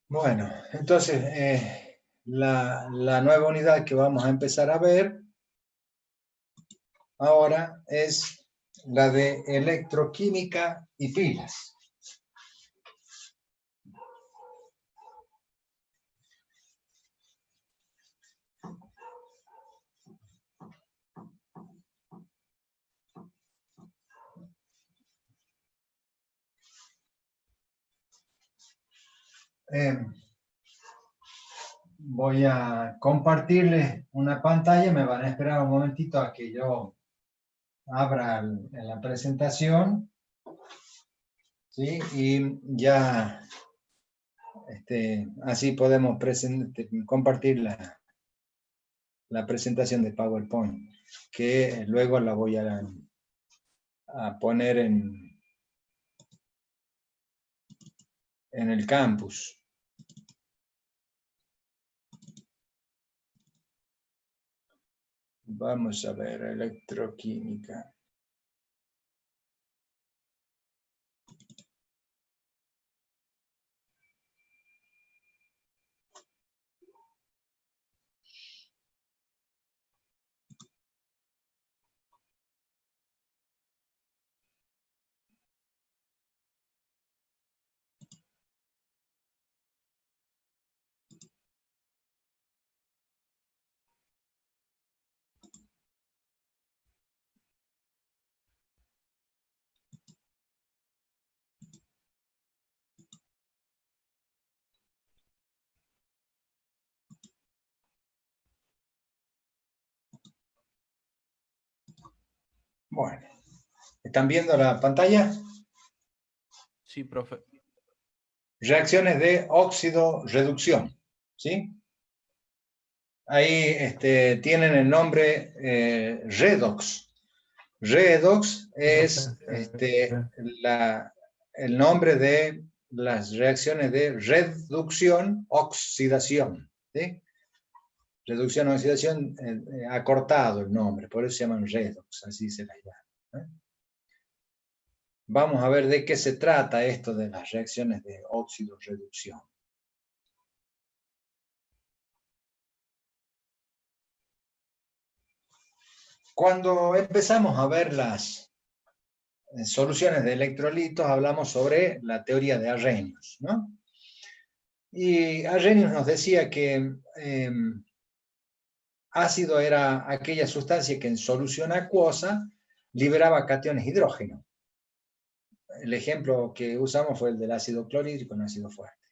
Bueno, entonces la nueva unidad que vamos a empezar a ver ahora es la de electroquímica y pilas. Voy a compartirles una pantalla, me van a esperar un momentito a que yo abra la presentación, ¿sí? Y ya así podemos compartir la presentación de PowerPoint, que luego la voy a poner en el campus. Vamos a ver, electroquímica. Bueno, ¿están viendo la pantalla? Sí, profe. Reacciones de óxido-reducción, ¿sí? Ahí tienen el nombre redox. Redox es el nombre de las reacciones de reducción, oxidación, ¿sí? Reducción, oxidación, acortado el nombre, por eso se llaman redox, así se las llama, ¿eh? Vamos a ver de qué se trata esto de las reacciones de óxido-reducción. Cuando empezamos a ver las soluciones de electrolitos, hablamos sobre la teoría de Arrhenius, ¿no? Y Arrhenius nos decía que ácido era aquella sustancia que en solución acuosa liberaba cationes hidrógeno. El ejemplo que usamos fue el del ácido clorhídrico en ácido fuerte.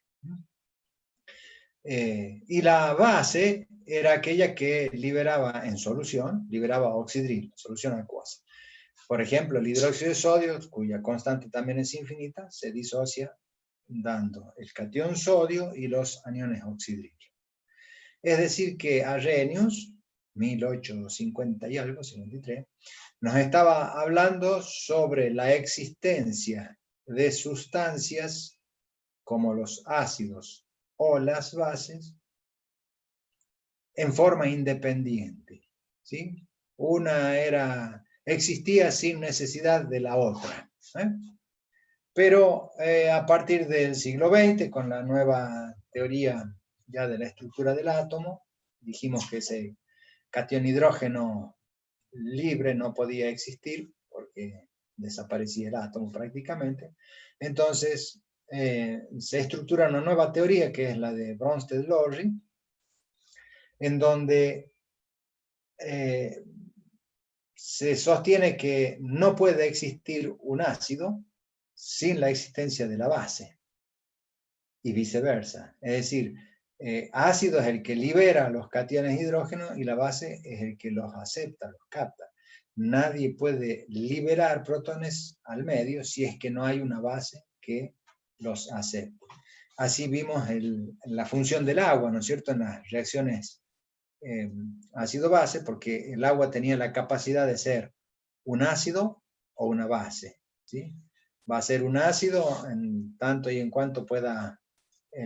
Y la base era aquella que liberaba en solución, liberaba oxidril, solución acuosa. Por ejemplo, el hidróxido de sodio, cuya constante también es infinita, se disocia dando el catión sodio y los aniones oxidril. Es decir que Arrhenius, 1850 y algo, 53, nos estaba hablando sobre la existencia de sustancias como los ácidos o las bases en forma independiente, ¿sí? Una existía sin necesidad de la otra, ¿eh? Pero a partir del siglo XX, con la nueva teoría ya de la estructura del átomo, dijimos que ese catión hidrógeno libre no podía existir porque desaparecía el átomo prácticamente. Entonces se estructura una nueva teoría que es la de Bronsted-Lowry, en donde se sostiene que no puede existir un ácido sin la existencia de la base y viceversa. Es decir, ácido es el que libera los cationes hidrógeno y la base es el que los acepta, los capta. Nadie puede liberar protones al medio si es que no hay una base que los acepte. Así vimos la función del agua, ¿no es cierto?, en las reacciones ácido-base, porque el agua tenía la capacidad de ser un ácido o una base, ¿sí? Va a ser un ácido en tanto y en cuanto pueda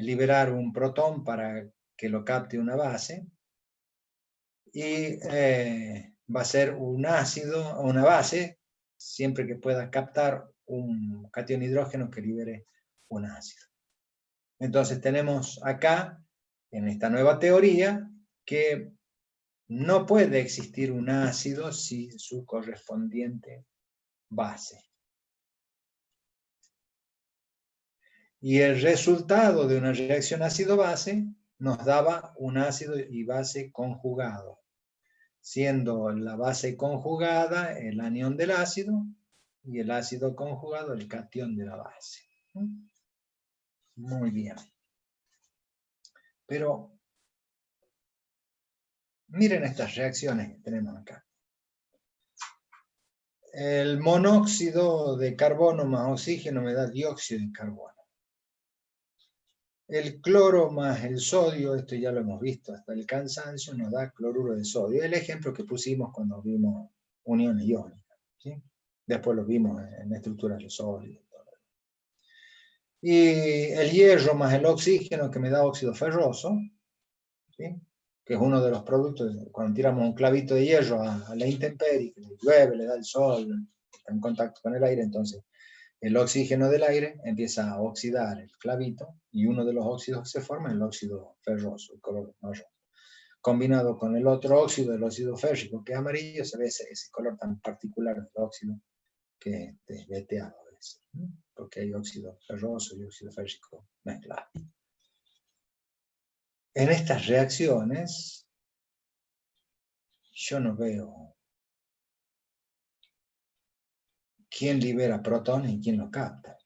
liberar un protón para que lo capte una base, y va a ser un ácido o una base siempre que pueda captar un catión hidrógeno que libere un ácido. Entonces tenemos acá, en esta nueva teoría, que no puede existir un ácido sin su correspondiente base. Y el resultado de una reacción ácido-base nos daba un ácido y base conjugado, siendo la base conjugada el anión del ácido y el ácido conjugado el catión de la base. Muy bien. Pero miren estas reacciones que tenemos acá. El monóxido de carbono más oxígeno me da dióxido de carbono. El cloro más el sodio, esto ya lo hemos visto hasta el cansancio, nos da cloruro de sodio. El ejemplo que pusimos cuando vimos uniones iónicas, ¿sí? Después lo vimos en estructuras de sodio. Y el hierro más el oxígeno que me da óxido ferroso, ¿sí? Que es uno de los productos, cuando tiramos un clavito de hierro a la intemperie, que le llueve, le da el sol, está en contacto con el aire, entonces el oxígeno del aire empieza a oxidar el clavito y uno de los óxidos que se forma es el óxido ferroso, el color marrón. Combinado con el otro óxido, el óxido férrico, que es amarillo, se ve ese color tan particular del óxido que es veteado a veces, ¿no? Porque hay óxido ferroso y óxido férrico mezclados. En estas reacciones, yo no veo quién libera protones y quién los capta.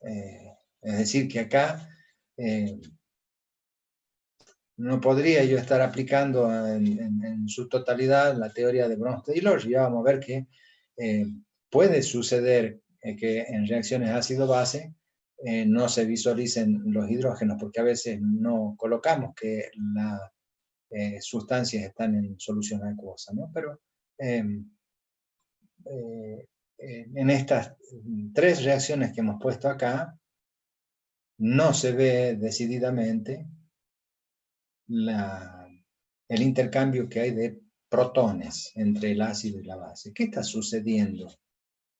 Es decir, que acá no podría yo estar aplicando en su totalidad la teoría de Bronsted y Lorentz. Ya vamos a ver que puede suceder que en reacciones ácido-base no se visualicen los hidrógenos, porque a veces no colocamos que las sustancias están en solución acuosa, ¿no? Pero en estas tres reacciones que hemos puesto acá, no se ve decididamente el intercambio que hay de protones entre el ácido y la base. ¿Qué está sucediendo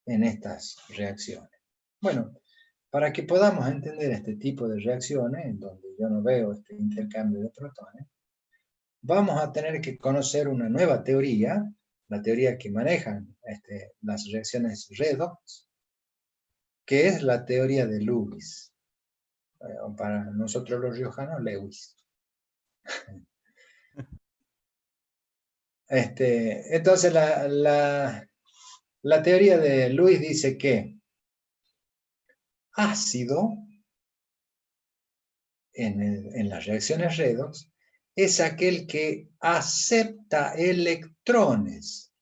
en estas reacciones? Bueno, para que podamos entender este tipo de reacciones, en donde yo no veo este intercambio de protones, vamos a tener que conocer una nueva teoría, la teoría que manejan las reacciones redox, que es la teoría de Lewis. Para nosotros los riojanos, Lewis. Entonces la teoría de Lewis dice que ácido en las reacciones redox es aquel que acepta electrones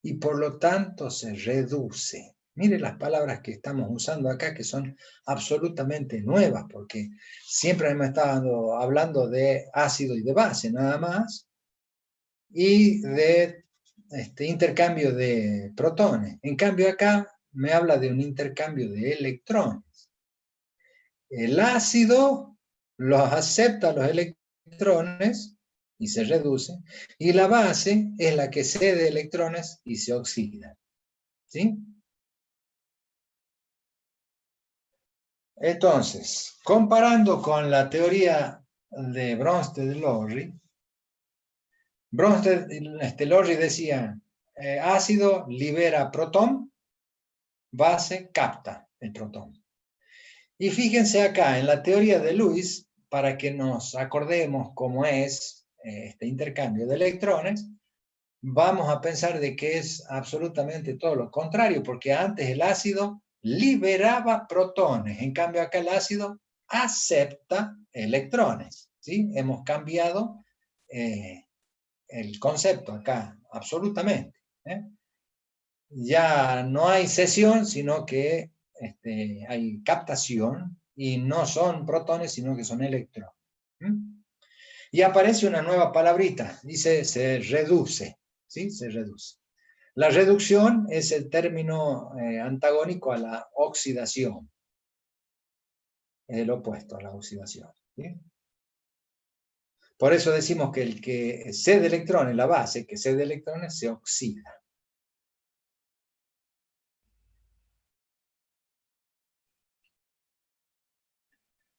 y por lo tanto se reduce. Mire las palabras que estamos usando acá que son absolutamente nuevas, porque siempre hemos estado hablando de ácido y de base nada más, y de intercambio de protones. En cambio acá me habla de un intercambio de electrones. El ácido los acepta los electrones y se reduce, y la base es la que cede electrones y se oxida. ¿Sí? Entonces, comparando con la teoría de Bronsted-Lowry, Bronsted-Lowry decía, ácido libera protón, base capta el protón. Y fíjense acá, en la teoría de Lewis, para que nos acordemos cómo es este intercambio de electrones, vamos a pensar de que es absolutamente todo lo contrario, porque antes el ácido liberaba protones, en cambio acá el ácido acepta electrones, ¿sí? Hemos cambiado el concepto acá, absolutamente. Ya no hay cesión, sino que hay captación, y no son protones, sino que son electrones. Y aparece una nueva palabrita, dice se reduce, ¿sí? Se reduce. La reducción es el término antagónico a la oxidación. Es el opuesto a la oxidación, ¿sí? Por eso decimos que el que cede electrones, la base que cede electrones, se oxida.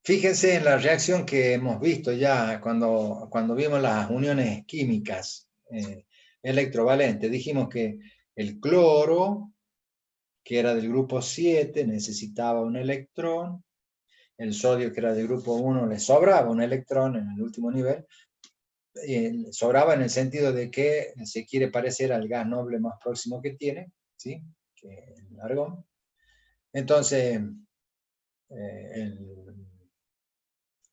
Fíjense en la reacción que hemos visto ya cuando vimos las uniones químicas electrovalentes. Dijimos que el cloro, que era del grupo 7, necesitaba un electrón. El sodio, que era del grupo 1, le sobraba un electrón en el último nivel. Sobraba en el sentido de que se quiere parecer al gas noble más próximo que tiene, ¿sí? Que el argón. Entonces, el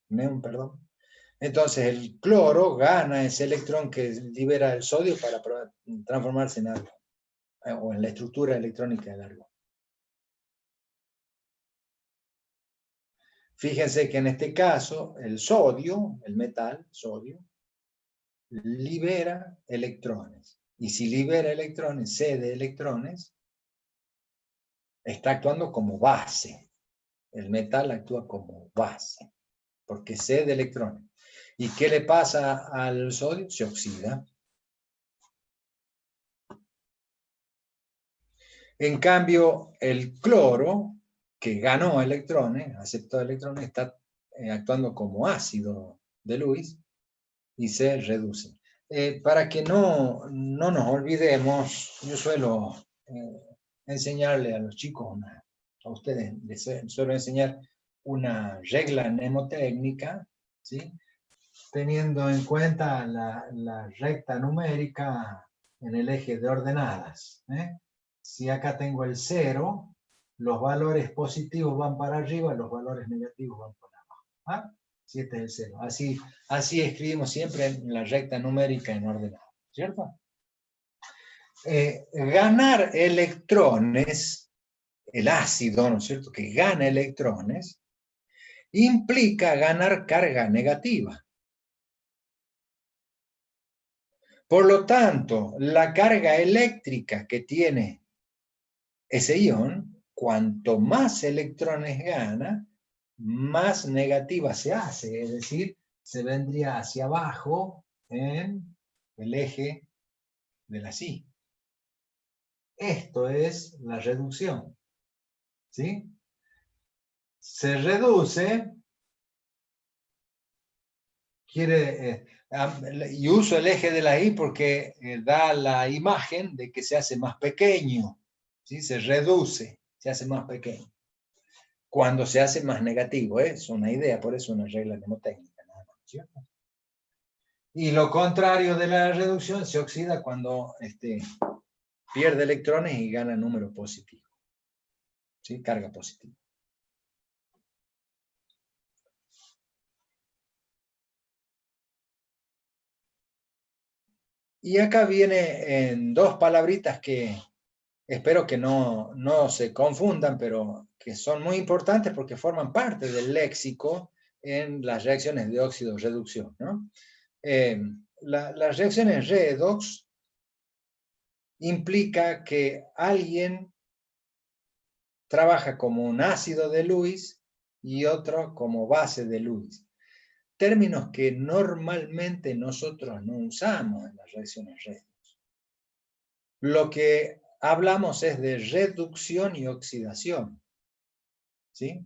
neón, perdón. Entonces el cloro gana ese electrón que libera el sodio para transformarse en argón, o en la estructura electrónica del argón. Fíjense que en este caso el sodio, el metal, sodio, libera electrones. Y si libera electrones, cede electrones, está actuando como base. El metal actúa como base, porque cede electrones. ¿Y qué le pasa al sodio? Se oxida. En cambio, el cloro, que ganó electrones, aceptó electrones, está actuando como ácido de Lewis y se reduce. Para que no nos olvidemos, yo suelo enseñarle a los chicos, a ustedes les suelo enseñar una regla mnemotécnica, ¿sí? Teniendo en cuenta la recta numérica en el eje de ordenadas. Si acá tengo el 0, los valores positivos van para arriba, los valores negativos van para abajo. ¿Ah? Si este es el 0. Así escribimos siempre en la recta numérica en ordenada, ¿cierto? Ganar electrones, el ácido, ¿no es cierto?, que gana electrones, implica ganar carga negativa. Por lo tanto, la carga eléctrica que tiene ese ion, cuanto más electrones gana, más negativa se hace, es decir, se vendría hacia abajo en el eje de la sí. Esto es la reducción, ¿sí? Se reduce, y uso el eje de la y porque da la imagen de que se hace más pequeño, ¿sí? Se reduce, se hace más pequeño. Cuando se hace más negativo, es una idea, por eso una regla mnemotécnica, nada más, ¿cierto? Y lo contrario de la reducción se oxida cuando pierde electrones y gana número positivo, ¿sí? Carga positiva. Y acá viene en dos palabritas que espero que no se confundan, pero que son muy importantes porque forman parte del léxico en las reacciones de óxido-reducción, ¿no? Las reacciones redox implica que alguien trabaja como un ácido de Lewis y otro como base de Lewis. Términos que normalmente nosotros no usamos en las reacciones redox. Lo que hablamos es de reducción y oxidación, ¿sí?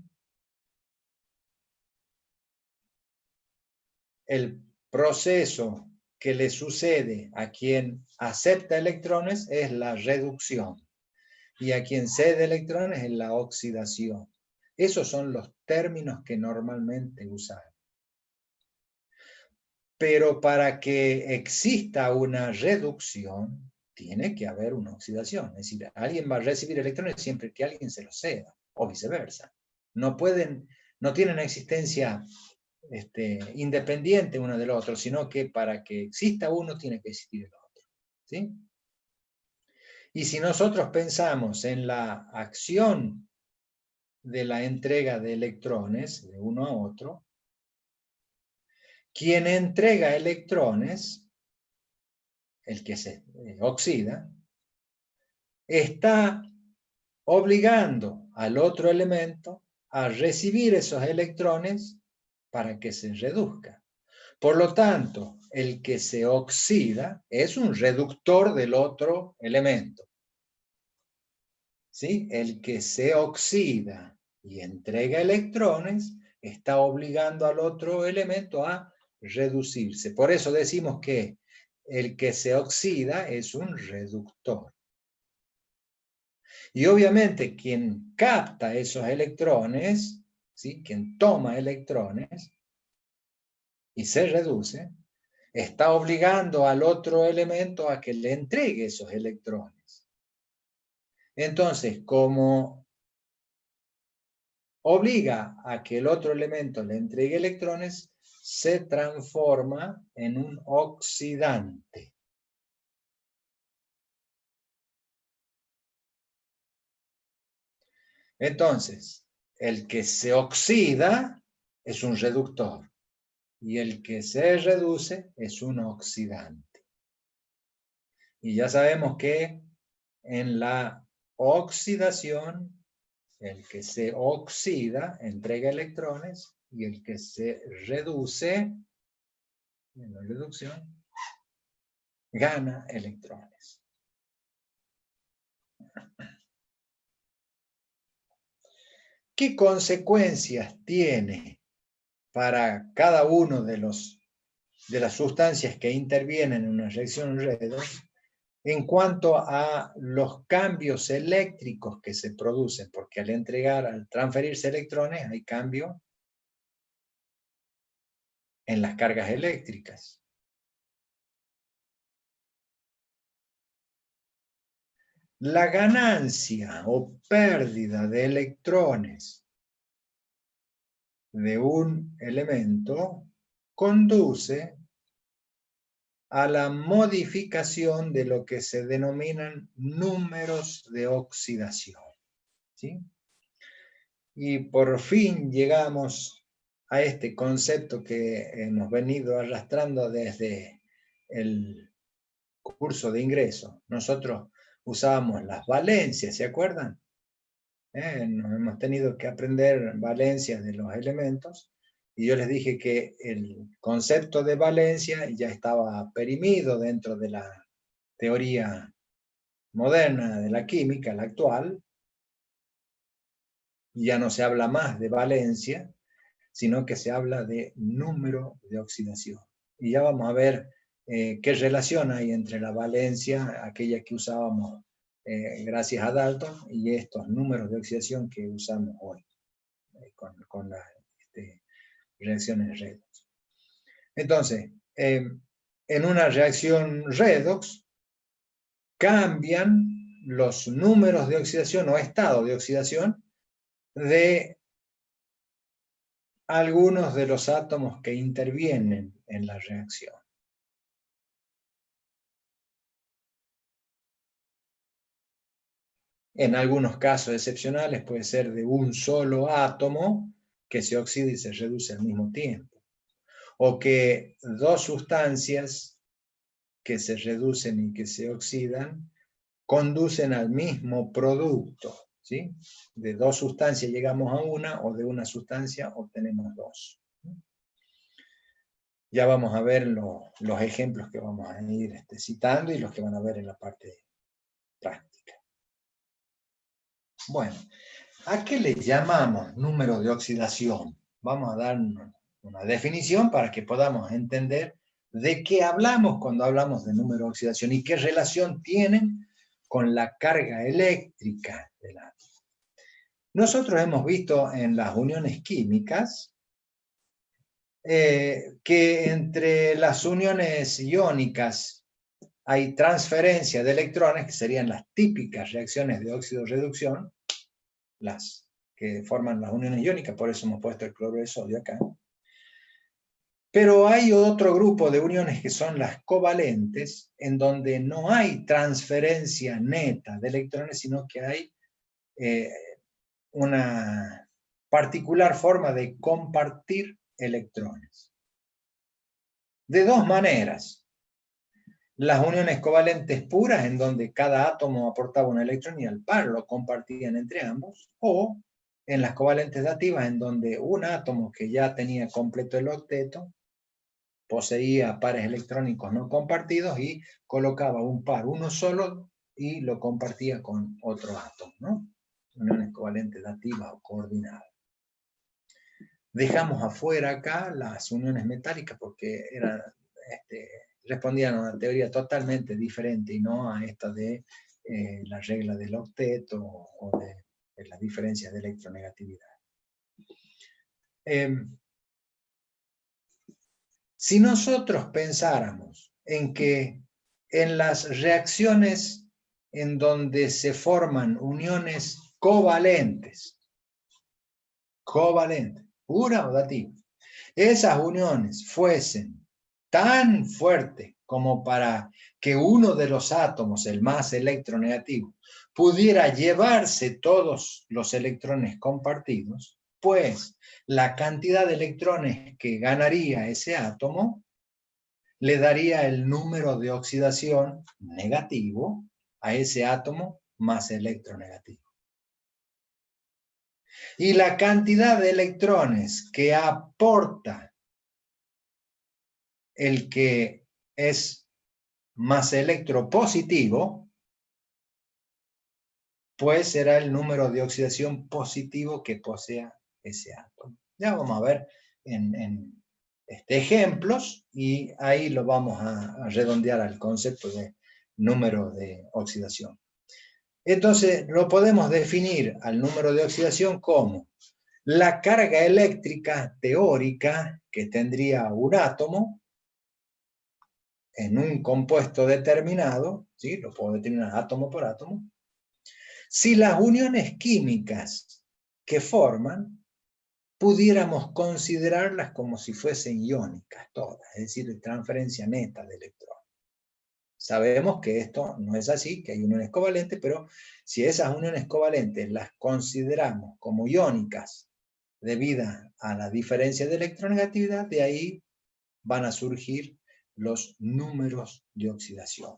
El proceso que le sucede a quien acepta electrones es la reducción y a quien cede electrones es la oxidación. Esos son los términos que normalmente usamos. Pero para que exista una reducción, tiene que haber una oxidación. Es decir, alguien va a recibir electrones siempre que alguien se los ceda, o viceversa. No tienen existencia independiente uno del otro, sino que para que exista uno tiene que existir el otro, ¿sí? Y si nosotros pensamos en la acción de la entrega de electrones de uno a otro, quien entrega electrones, el que se oxida, está obligando al otro elemento a recibir esos electrones para que se reduzca. Por lo tanto, el que se oxida es un reductor del otro elemento. ¿Sí? El que se oxida y entrega electrones está obligando al otro elemento a reducirse. Por eso decimos que el que se oxida es un reductor. Y obviamente quien capta esos electrones, ¿sí? Quien toma electrones y se reduce, está obligando al otro elemento a que le entregue esos electrones. Entonces, como obliga a que el otro elemento le entregue electrones, se transforma en un oxidante. Entonces, el que se oxida es un reductor y el que se reduce es un oxidante. Y ya sabemos que en la oxidación, el que se oxida entrega electrones y el que se reduce, en la reducción, gana electrones. ¿Qué consecuencias tiene para cada uno de las sustancias que intervienen en una reacción redox en cuanto a los cambios eléctricos que se producen? Porque al transferirse electrones hay cambio en las cargas eléctricas. La ganancia o pérdida de electrones de un elemento conduce a la modificación de lo que se denominan números de oxidación, ¿sí? Y por fin llegamos a este concepto que hemos venido arrastrando desde el curso de ingreso. Nosotros usábamos las valencias, ¿se acuerdan? Nos hemos tenido que aprender valencias de los elementos, y yo les dije que el concepto de valencia ya estaba perimido dentro de la teoría moderna de la química, la actual. Ya no se habla más de valencia, sino que se habla de número de oxidación. Y ya vamos a ver qué relación hay entre la valencia, aquella que usábamos gracias a Dalton, y estos números de oxidación que usamos hoy con las reacciones redox. Entonces, en una reacción redox cambian los números de oxidación o estado de oxidación de algunos de los átomos que intervienen en la reacción. En algunos casos excepcionales puede ser de un solo átomo que se oxida y se reduce al mismo tiempo. O que dos sustancias que se reducen y que se oxidan conducen al mismo producto, ¿sí? De dos sustancias llegamos a una, o de una sustancia obtenemos dos. Ya vamos a ver los ejemplos que vamos a ir citando y los que van a ver en la parte práctica. Bueno, ¿a qué le llamamos número de oxidación? Vamos a dar una definición para que podamos entender de qué hablamos cuando hablamos de número de oxidación y qué relación tienen con la carga eléctrica del átomo. Nosotros hemos visto en las uniones químicas que entre las uniones iónicas hay transferencia de electrones, que serían las típicas reacciones de óxido-reducción, las que forman las uniones iónicas, por eso hemos puesto el cloruro de sodio acá. Pero hay otro grupo de uniones que son las covalentes, en donde no hay transferencia neta de electrones, sino que hay una particular forma de compartir electrones. De dos maneras. Las uniones covalentes puras, en donde cada átomo aportaba un electrón y al par lo compartían entre ambos, o en las covalentes dativas, en donde un átomo que ya tenía completo el octeto poseía pares electrónicos no compartidos y colocaba un par, uno solo, y lo compartía con otro átomo, ¿no? Uniones covalentes dativas o coordinadas. Dejamos afuera acá las uniones metálicas porque respondían a una teoría totalmente diferente y no a esta de la regla del octeto o de las diferencias de electronegatividad. Si nosotros pensáramos en que en las reacciones en donde se forman uniones covalentes, pura o dativa, esas uniones fuesen tan fuertes como para que uno de los átomos, el más electronegativo, pudiera llevarse todos los electrones compartidos, pues la cantidad de electrones que ganaría ese átomo le daría el número de oxidación negativo a ese átomo más electronegativo. Y la cantidad de electrones que aporta el que es más electropositivo, pues será el número de oxidación positivo que posea ese átomo. Ya vamos a ver en ejemplos y ahí lo vamos a redondear al concepto de número de oxidación. Entonces lo podemos definir al número de oxidación como la carga eléctrica teórica que tendría un átomo en un compuesto determinado, ¿sí? Lo puedo determinar átomo por átomo, si las uniones químicas que forman pudiéramos considerarlas como si fuesen iónicas todas, es decir, de transferencia neta de electrones. Sabemos que esto no es así, que hay uniones covalentes, pero si esas uniones covalentes las consideramos como iónicas debido a la diferencia de electronegatividad, de ahí van a surgir los números de oxidación.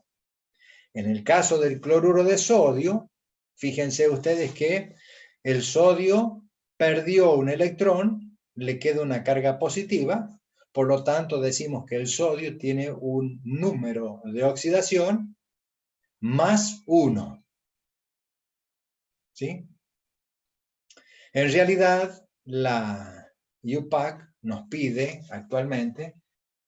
En el caso del cloruro de sodio, fíjense ustedes que el sodio perdió un electrón, le queda una carga positiva, por lo tanto decimos que el sodio tiene un número de oxidación más 1. ¿Sí? En realidad, la IUPAC nos pide actualmente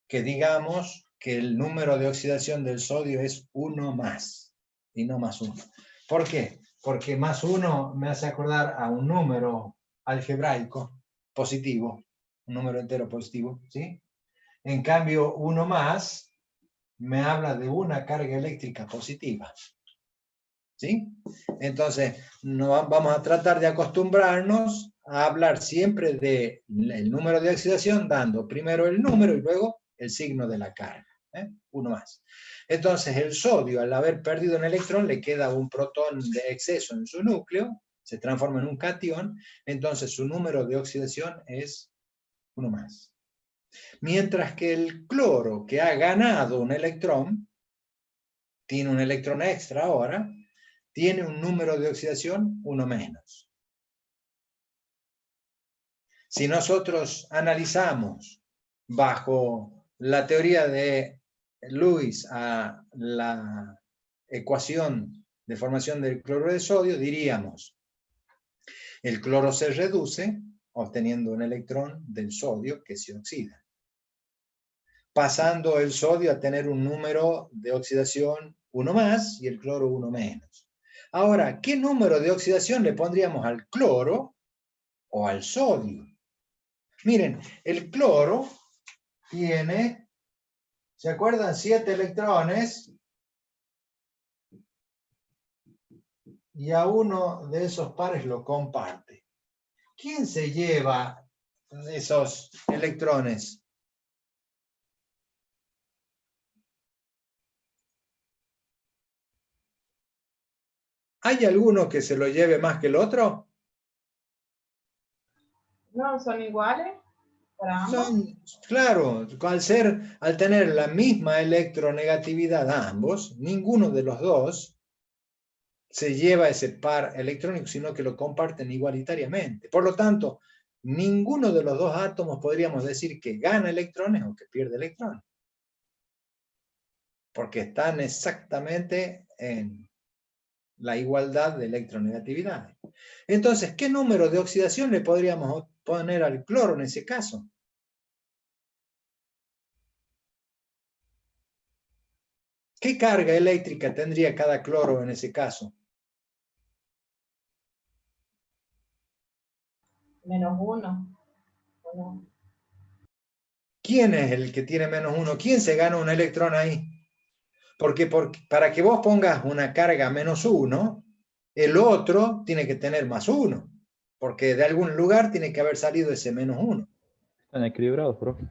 que digamos que el número de oxidación del sodio es 1 más, y no más 1. ¿Por qué? Porque más 1 me hace acordar a un número algebraico positivo, un número entero positivo, ¿sí? En cambio, 1 más me habla de una carga eléctrica positiva, ¿sí? Entonces, no, vamos a tratar de acostumbrarnos a hablar siempre del número de oxidación, dando primero el número y luego el signo de la carga. 1 más. Entonces, el sodio, al haber perdido un electrón, le queda un protón de exceso en su núcleo, se transforma en un catión, entonces su número de oxidación es 1 más. Mientras que el cloro, que ha ganado un electrón, tiene un electrón extra ahora, tiene un número de oxidación 1 menos. Si nosotros analizamos bajo la teoría de Lewis a la ecuación de formación del cloruro de sodio, diríamos, el cloro se reduce obteniendo un electrón del sodio que se oxida, pasando el sodio a tener un número de oxidación 1 más y el cloro 1 menos. Ahora, ¿qué número de oxidación le pondríamos al cloro o al sodio? Miren, el cloro tiene, ¿se acuerdan? 7 electrones y a uno de esos pares lo comparte. ¿Quién se lleva esos electrones? ¿Hay alguno que se lo lleve más que el otro? No, son iguales para ambos. Claro, al tener la misma electronegatividad ambos, ninguno de los dos se lleva ese par electrónico, sino que lo comparten igualitariamente. Por lo tanto, ninguno de los dos átomos podríamos decir que gana electrones o que pierde electrones, porque están exactamente en la igualdad de electronegatividad. Entonces, ¿qué número de oxidación le podríamos poner al cloro en ese caso? ¿Qué carga eléctrica tendría cada cloro en ese caso? -1. ¿O no? ¿Quién es el que tiene -1? ¿Quién se gana un electrón ahí? Porque para que vos pongas una carga -1, el otro tiene que tener +1. Porque de algún lugar tiene que haber salido ese -1. Están equilibrados, profe.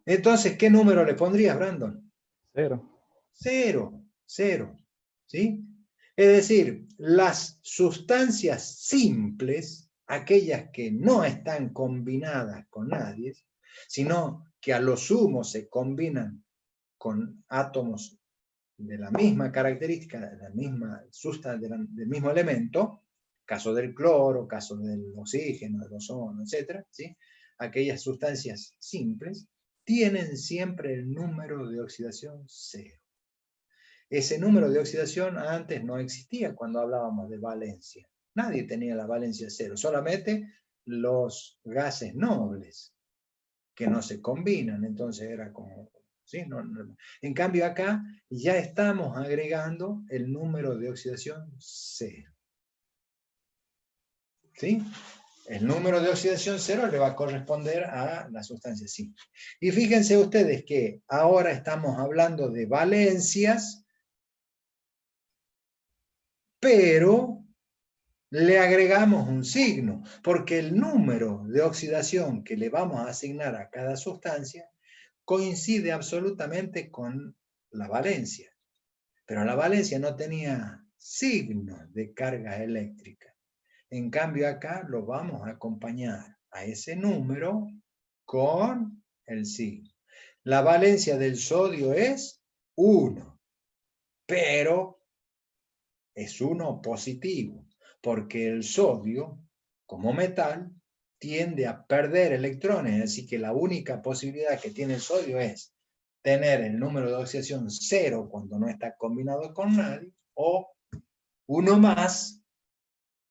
Entonces, ¿qué número le pondrías, Brandon? 0. 0, 0. ¿Sí? Es decir, las sustancias simples, aquellas que no están combinadas con nadie, sino que a lo sumo se combinan con átomos de la misma característica, de la misma sustancia, del mismo elemento, caso del cloro, caso del oxígeno, del ozono, etc., ¿sí? Aquellas sustancias simples tienen siempre el número de oxidación 0. Ese número de oxidación antes no existía cuando hablábamos de valencia. Nadie tenía la valencia 0, solamente los gases nobles que no se combinan, entonces era como... ¿sí? En cambio acá ya estamos agregando el número de oxidación 0. ¿Sí? El número de oxidación 0 le va a corresponder a la sustancia simple. Y fíjense ustedes que ahora estamos hablando de valencias, pero le agregamos un signo, porque el número de oxidación que le vamos a asignar a cada sustancia coincide absolutamente con la valencia. Pero la valencia no tenía signo de carga eléctrica. En cambio acá lo vamos a acompañar a ese número con el signo. La valencia del sodio es 1, pero es 1 positivo, porque el sodio, como metal, tiende a perder electrones, así que la única posibilidad que tiene el sodio es tener el número de oxidación 0 cuando no está combinado con nadie, o 1 más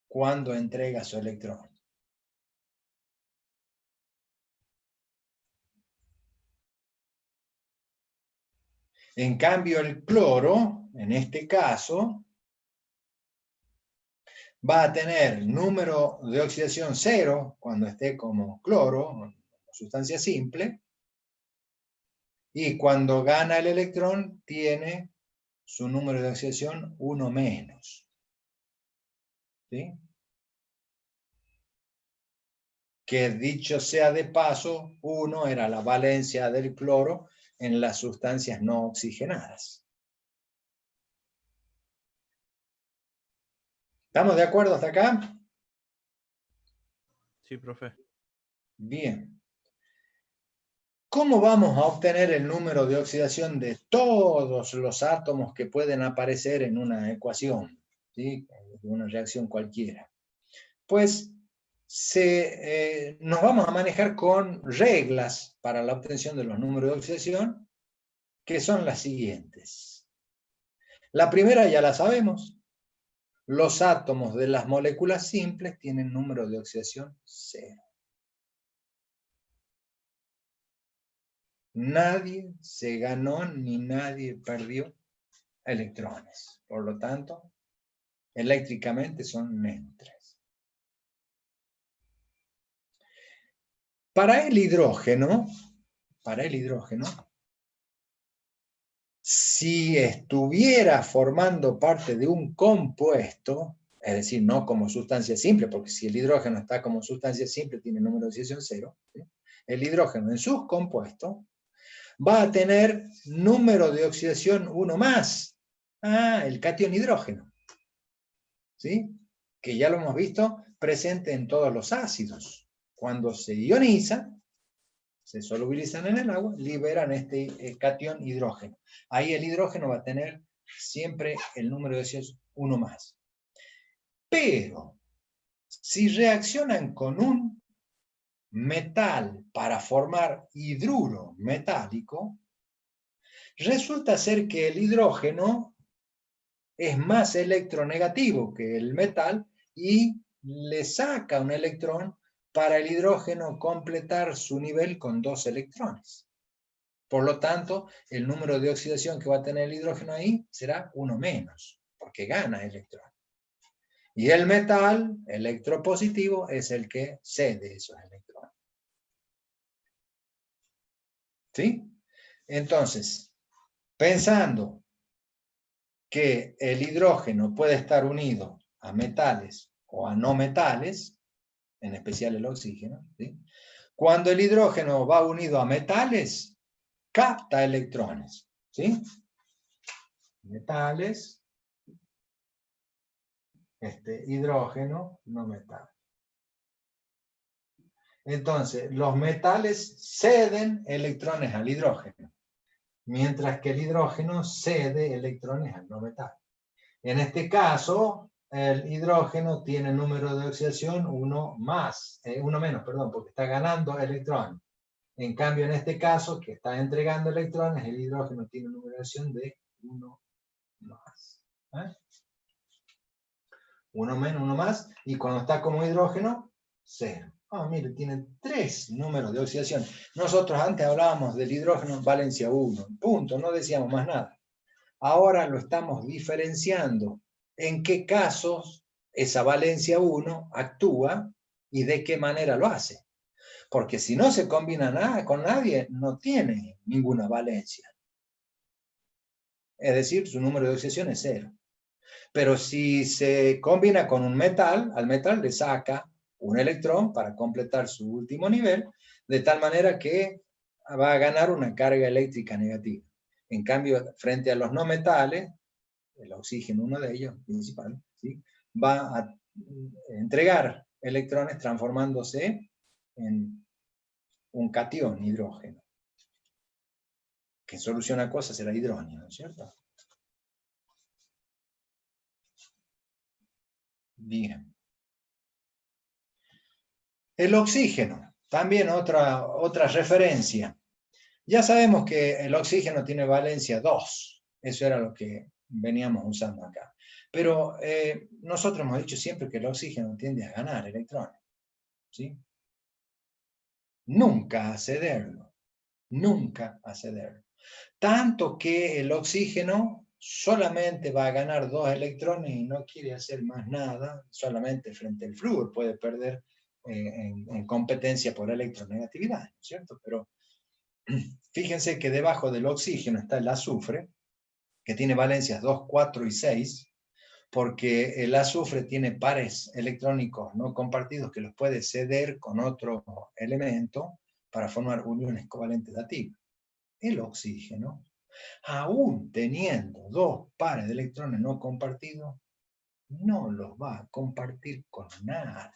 cuando entrega su electrón. En cambio, el cloro, en este caso, va a tener número de oxidación 0 cuando esté como cloro, sustancia simple, y cuando gana el electrón tiene su número de oxidación 1 menos. ¿Sí? Que dicho sea de paso, 1 era la valencia del cloro en las sustancias no oxigenadas. ¿Estamos de acuerdo hasta acá? Sí, profe. Bien. ¿Cómo vamos a obtener el número de oxidación de todos los átomos que pueden aparecer en una ecuación? ¿Sí? De una reacción cualquiera. Pues nos vamos a manejar con reglas para la obtención de los números de oxidación, que son las siguientes. La primera ya la sabemos. Los átomos de las moléculas simples tienen número de oxidación 0. Nadie se ganó ni nadie perdió electrones. Por lo tanto, eléctricamente son neutras. Para el hidrógeno, si estuviera formando parte de un compuesto, es decir, no como sustancia simple, porque si el hidrógeno está como sustancia simple, tiene número de oxidación 0, ¿sí? El hidrógeno en sus compuestos va a tener número de oxidación 1 más. El catión hidrógeno. ¿Sí? Que ya lo hemos visto presente en todos los ácidos. Cuando se ioniza, se solubilizan en el agua, liberan este catión hidrógeno. Ahí el hidrógeno va a tener siempre el número de oxidación 1 más. Pero, si reaccionan con un metal para formar hidruro metálico, resulta ser que el hidrógeno es más electronegativo que el metal y le saca un electrón para el hidrógeno completar su nivel con 2 electrones. Por lo tanto, el número de oxidación que va a tener el hidrógeno ahí será 1 menos, porque gana electrón. Y el metal electropositivo es el que cede esos electrones. ¿Sí? Entonces, pensando que el hidrógeno puede estar unido a metales o a no metales, en especial el oxígeno, ¿sí? Cuando el hidrógeno va unido a metales, capta electrones, ¿sí? Metales, hidrógeno, no metal. Entonces, los metales ceden electrones al hidrógeno, mientras que el hidrógeno cede electrones al no metal. En este caso, el hidrógeno tiene número de oxidación 1 menos, perdón, porque está ganando electrones. En cambio, en este caso, que está entregando electrones, el hidrógeno tiene una numeración de 1 más. ¿Eh? 1 menos, 1 más, y cuando está como hidrógeno, 0. Ah, mire, tiene 3 números de oxidación. Nosotros antes hablábamos del hidrógeno valencia 1, punto, no decíamos más nada. Ahora lo estamos diferenciando. ¿En qué casos esa valencia 1 actúa y de qué manera lo hace? Porque si no se combina nada con nadie, no tiene ninguna valencia. Es decir, su número de oxidación es 0. Pero si se combina con un metal, al metal le saca un electrón para completar su último nivel, de tal manera que va a ganar una carga eléctrica negativa. En cambio, frente a los no metales, el oxígeno, uno de ellos, principal, ¿sí? Va a entregar electrones transformándose en un catión, hidrógeno, que en solución acuosa será hidrógeno, ¿no es cierto? Bien. El oxígeno, también otra referencia. Ya sabemos que el oxígeno tiene valencia 2. Eso era lo que veníamos usando acá. Pero nosotros hemos dicho siempre que el oxígeno tiende a ganar electrones, ¿sí? Nunca a cederlo. Nunca a cederlo. Tanto que el oxígeno solamente va a ganar 2 electrones y no quiere hacer más nada, solamente frente al flúor puede perder en competencia por electronegatividad, ¿no es cierto? Pero fíjense que debajo del oxígeno está el azufre, que tiene valencias 2, 4 y 6, porque el azufre tiene pares electrónicos no compartidos que los puede ceder con otro elemento para formar uniones covalentes dativas. El oxígeno, aún teniendo 2 pares de electrones no compartidos, no los va a compartir con nadie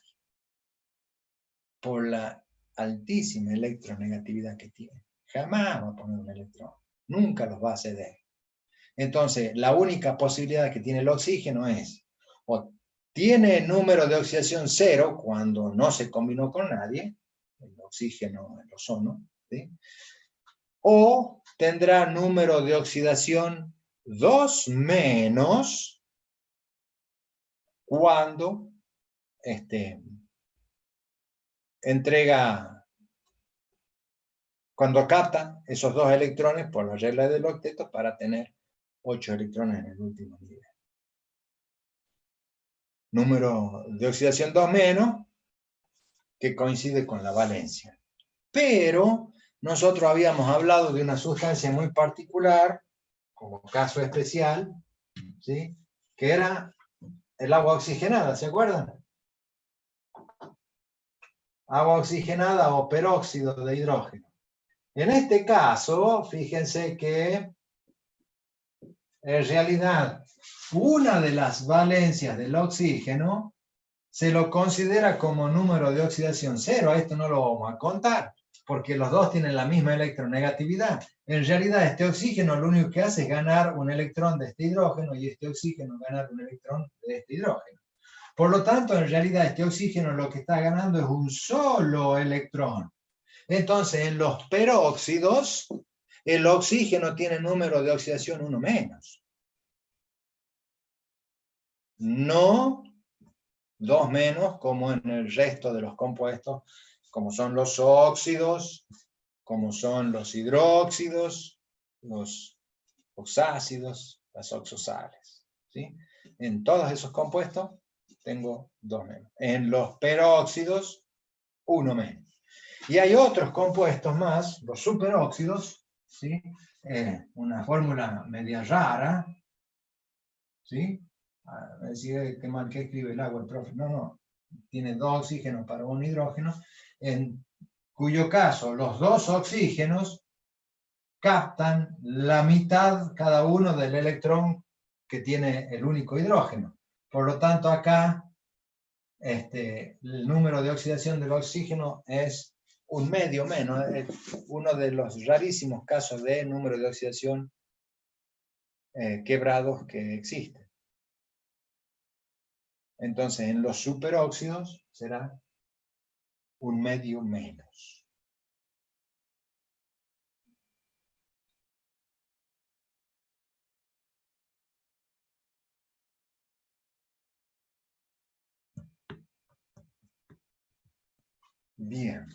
por la altísima electronegatividad que tiene. Jamás va a poner un electrón, nunca los va a ceder. Entonces, la única posibilidad que tiene el oxígeno es, o tiene número de oxidación 0 cuando no se combinó con nadie, el oxígeno, el ozono, ¿sí? O tendrá número de oxidación 2 menos cuando cuando capta esos 2 electrones por la regla del octeto para tener 8 electrones en el último nivel. Número de oxidación 2 menos, que coincide con la valencia. Pero nosotros habíamos hablado de una sustancia muy particular, como caso especial, ¿sí? Que era el agua oxigenada, ¿se acuerdan? Agua oxigenada o peróxido de hidrógeno. En este caso, fíjense que en realidad una de las valencias del oxígeno se lo considera como número de oxidación 0. A esto no lo vamos a contar, porque los dos tienen la misma electronegatividad. En realidad, este oxígeno lo único que hace es ganar un electrón de este hidrógeno y este oxígeno ganar un electrón de este hidrógeno. Por lo tanto, en realidad, este oxígeno lo que está ganando es un solo electrón. Entonces, en los peróxidos, el oxígeno tiene número de oxidación 1 menos. No 2 menos, como en el resto de los compuestos, como son los óxidos, como son los hidróxidos, los oxácidos, las oxosales, ¿sí? En todos esos compuestos tengo 2 menos. En los peróxidos, 1 menos. Y hay otros compuestos más, los superóxidos, ¿sí? Una fórmula media rara, ¿sí? Me decía que mal que escribe el agua el profe. No, tiene 2 oxígenos para un hidrógeno, en cuyo caso los 2 oxígenos captan la mitad cada uno del electrón que tiene el único hidrógeno. Por lo tanto, acá el número de oxidación del oxígeno es 1/2 menos, es uno de los rarísimos casos de número de oxidación quebrados que existen. Entonces, en los superóxidos será 1/2 menos. Bien.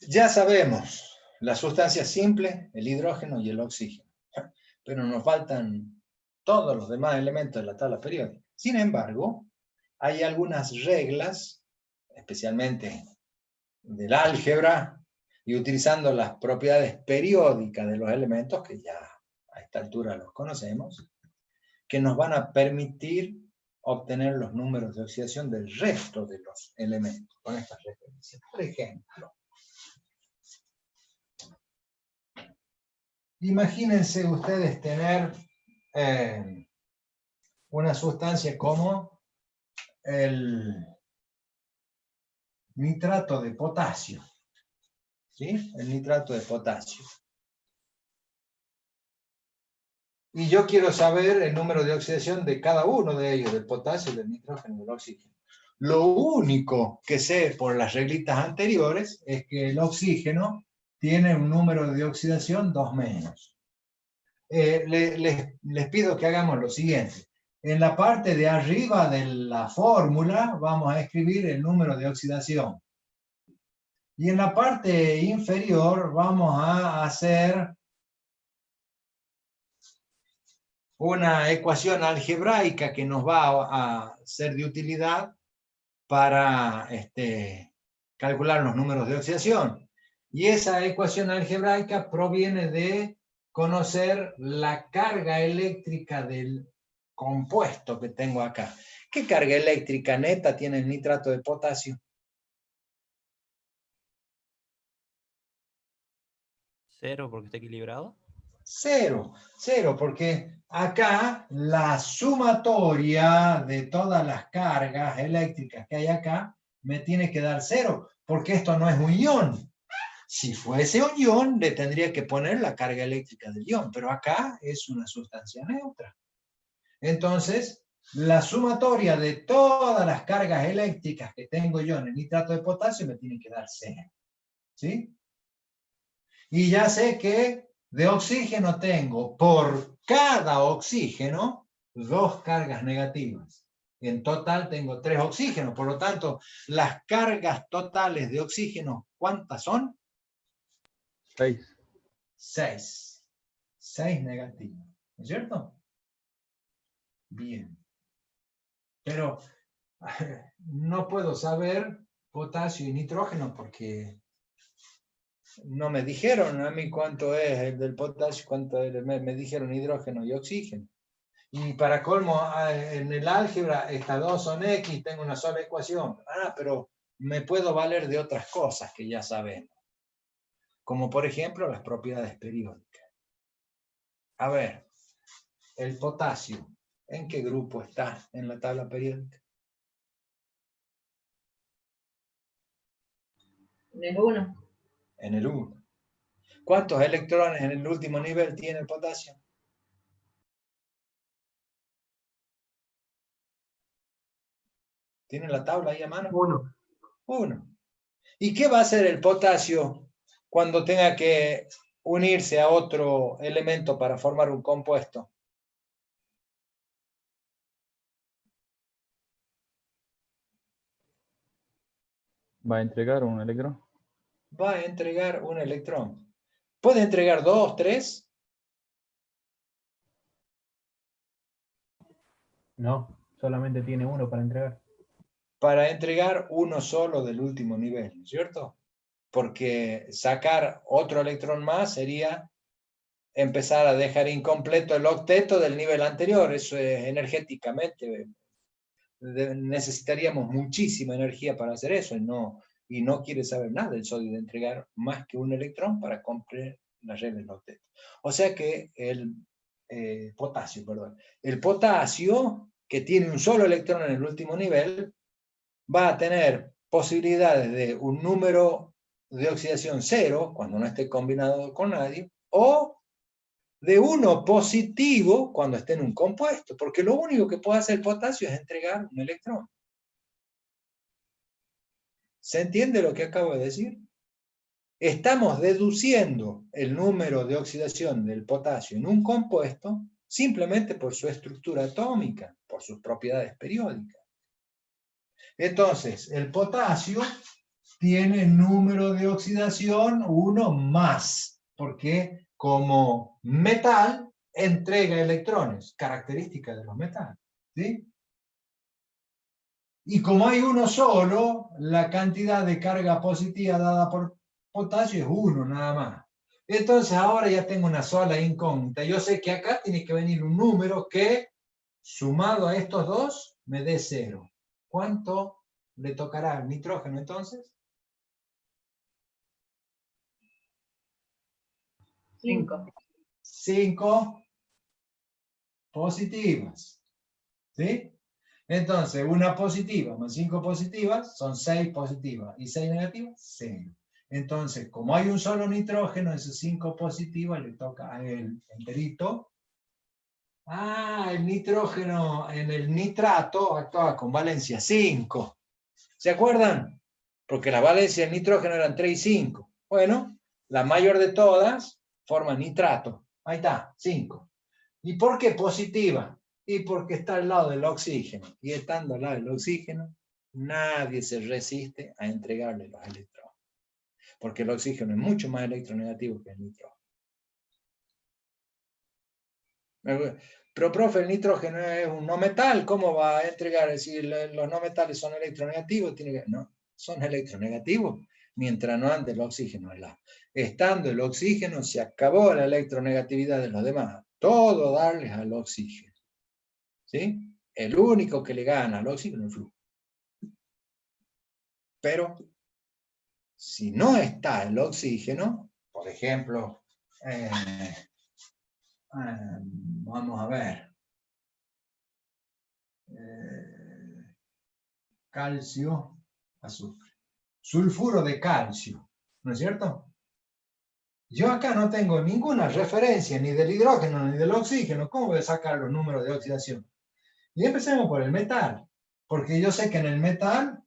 Ya sabemos la sustancia simple, el hidrógeno y el oxígeno, pero nos faltan todos los demás elementos de la tabla periódica. Sin embargo, hay algunas reglas, especialmente del álgebra, y utilizando las propiedades periódicas de los elementos, que ya a esta altura los conocemos, que nos van a permitir obtener los números de oxidación del resto de los elementos, con estas referencias. Por ejemplo, imagínense ustedes tener una sustancia como el nitrato de potasio, ¿sí? El nitrato de potasio. Y yo quiero saber el número de oxidación de cada uno de ellos, del potasio, del nitrógeno y del oxígeno. Lo único que sé por las reglitas anteriores es que el oxígeno tiene un número de oxidación 2 menos. Les pido que hagamos lo siguiente. En la parte de arriba de la fórmula vamos a escribir el número de oxidación. Y en la parte inferior vamos a hacer una ecuación algebraica que nos va a ser de utilidad para calcular los números de oxidación. Y esa ecuación algebraica proviene de conocer la carga eléctrica del compuesto que tengo acá. ¿Qué carga eléctrica neta tiene el nitrato de potasio? 0 porque está equilibrado. 0, porque acá la sumatoria de todas las cargas eléctricas que hay acá me tiene que dar 0, porque esto no es un ion. Si fuese un ion, le tendría que poner la carga eléctrica del ion, pero acá es una sustancia neutra. Entonces, la sumatoria de todas las cargas eléctricas que tengo yo en el nitrato de potasio me tiene que dar 0. ¿Sí? Y ya sé que de oxígeno tengo por cada oxígeno 2 cargas negativas. En total tengo 3 oxígenos, por lo tanto, las cargas totales de oxígeno, ¿cuántas son? 6. 6. 6 negativas, ¿no es cierto? Bien. Pero no puedo saber potasio y nitrógeno porque no me dijeron a mí cuánto es el del potasio, cuánto es me dijeron hidrógeno y oxígeno. Y para colmo, en el álgebra, estas dos son X, tengo una sola ecuación. Pero me puedo valer de otras cosas que ya sabemos. Como por ejemplo las propiedades periódicas. A ver, el potasio, ¿en qué grupo está en la tabla periódica? En el 1. En el 1. ¿Cuántos electrones en el último nivel tiene el potasio? ¿Tienen la tabla ahí a mano? 1. 1. ¿Y qué va a hacer el potasio cuando tenga que unirse a otro elemento para formar un compuesto? Va a entregar un electrón. Va a entregar un electrón. ¿Puede entregar 2, 3? No, solamente tiene uno para entregar. Para entregar uno solo del último nivel, ¿no es cierto? Porque sacar otro electrón más sería empezar a dejar incompleto el octeto del nivel anterior. Eso es energéticamente. Necesitaríamos muchísima energía para hacer eso y no quiere saber nada el sodio de entregar más que un electrón para cumplir la regla del octeto. O sea que el potasio, que tiene un solo electrón en el último nivel, va a tener posibilidades de un número de oxidación 0, cuando no esté combinado con nadie, o de 1 positivo cuando esté en un compuesto, porque lo único que puede hacer el potasio es entregar un electrón. ¿Se entiende lo que acabo de decir? Estamos deduciendo el número de oxidación del potasio en un compuesto simplemente por su estructura atómica, por sus propiedades periódicas. Entonces, el potasio tiene número de oxidación 1 más, porque como metal entrega electrones, característica de los metales, ¿sí? Y como hay uno solo, la cantidad de carga positiva dada por potasio es 1 nada más. Entonces ahora ya tengo una sola incógnita. Yo sé que acá tiene que venir un número que, sumado a estos dos, me dé 0. ¿Cuánto le tocará al nitrógeno entonces? 5. 5 positivas. ¿Sí? Entonces, una positiva más 5 positivas son 6 positivas. ¿Y 6 negativas? 0. Entonces, como hay un solo nitrógeno, esas 5 positivas le toca a él enterito. Ah, el nitrógeno en el nitrato actúa con valencia 5. ¿Se acuerdan? Porque la valencia del nitrógeno eran 3 y 5. Bueno, la mayor de todas forma nitrato. Ahí está, 5. ¿Y por qué positiva? Y porque está al lado del oxígeno. Y estando al lado del oxígeno, nadie se resiste a entregarle los electrones. Porque el oxígeno es mucho más electronegativo que el nitrógeno. Pero, profe, el nitrógeno es un no metal. ¿Cómo va a entregar? Si los no metales son electronegativos, no, son electronegativos mientras no ande el oxígeno al lado. Estando el oxígeno, se acabó la electronegatividad de los demás. Todo darles al oxígeno. ¿Sí? El único que le gana al oxígeno es el flúor. Pero, si no está el oxígeno, por ejemplo, vamos a ver, calcio, azufre, sulfuro de calcio, ¿no es cierto? Yo acá no tengo ninguna referencia ni del hidrógeno ni del oxígeno. ¿Cómo voy a sacar los números de oxidación? Y empecemos por el metal, porque yo sé que en el metal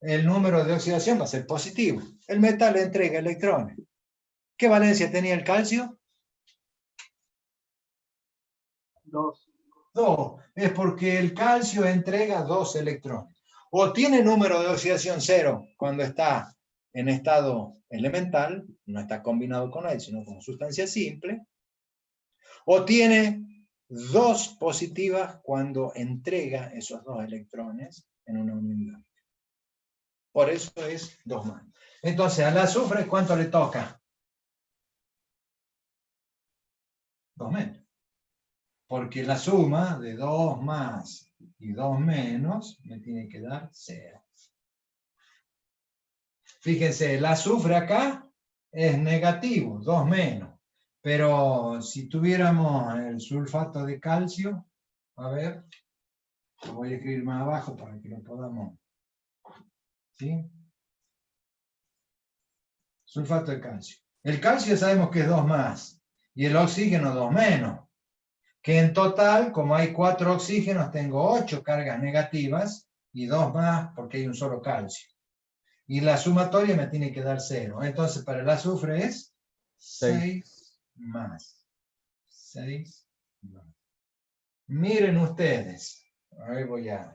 el número de oxidación va a ser positivo. El metal entrega electrones. ¿Qué valencia tenía el calcio? 2. 2. Es porque el calcio entrega 2 electrones. O tiene número de oxidación 0 cuando está en estado elemental, no está combinado con él, sino como sustancia simple. O tiene 2 positivas cuando entrega esos 2 electrones en una unión. Por eso es 2 más. Entonces, al azufre, ¿cuánto le toca? 2 menos. Porque la suma de 2 más y 2 menos me tiene que dar 0. Fíjense, el azufre acá es negativo, 2 menos. Pero si tuviéramos el sulfato de calcio, a ver, lo voy a escribir más abajo para que lo podamos. ¿Sí? Sulfato de calcio. El calcio sabemos que es 2 más. Y el oxígeno 2 menos. Que en total, como hay 4 oxígenos, tengo 8 cargas negativas y 2 más porque hay un solo calcio. Y la sumatoria me tiene que dar 0. Entonces, para el azufre es 6 más. 6 más. Miren ustedes. Ahora voy a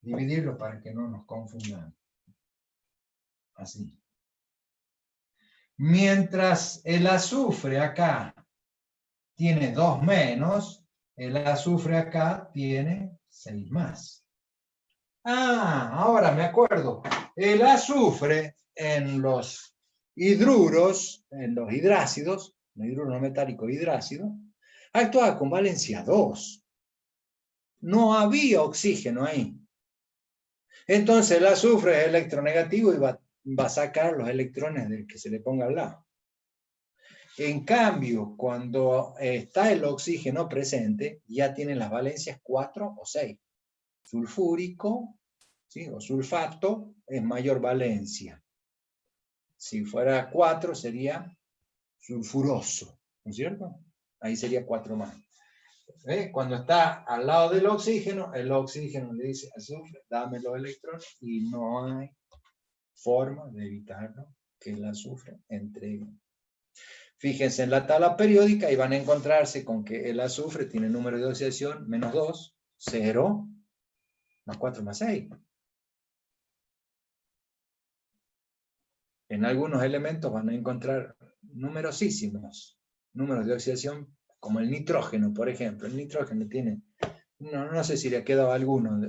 dividirlo para que no nos confundan. Así. Mientras el azufre acá tiene 2 menos, el azufre acá tiene 6 más. Ah, ahora me acuerdo. El azufre en los hidruros, en los hidrácidos, el hidruro no metálico hidrácido, actuaba con valencia 2. No había oxígeno ahí. Entonces el azufre es electronegativo y va a sacar los electrones del que se le ponga al lado. En cambio, cuando está el oxígeno presente, ya tiene las valencias 4 o 6. Sulfúrico, ¿sí? O sulfato es mayor valencia. Si fuera 4 sería sulfuroso, ¿no es cierto? Ahí sería 4 más. Cuando está al lado del oxígeno, el oxígeno le dice azufre, dame los electrones, y no hay forma de evitarlo que el azufre entregue. Fíjense en la tabla periódica y van a encontrarse con que el azufre tiene número de oxidación menos 2, 0, más 4 más 6. En algunos elementos van a encontrar numerosísimos números de oxidación, como el nitrógeno, por ejemplo. El nitrógeno tiene, no sé si le ha quedado alguno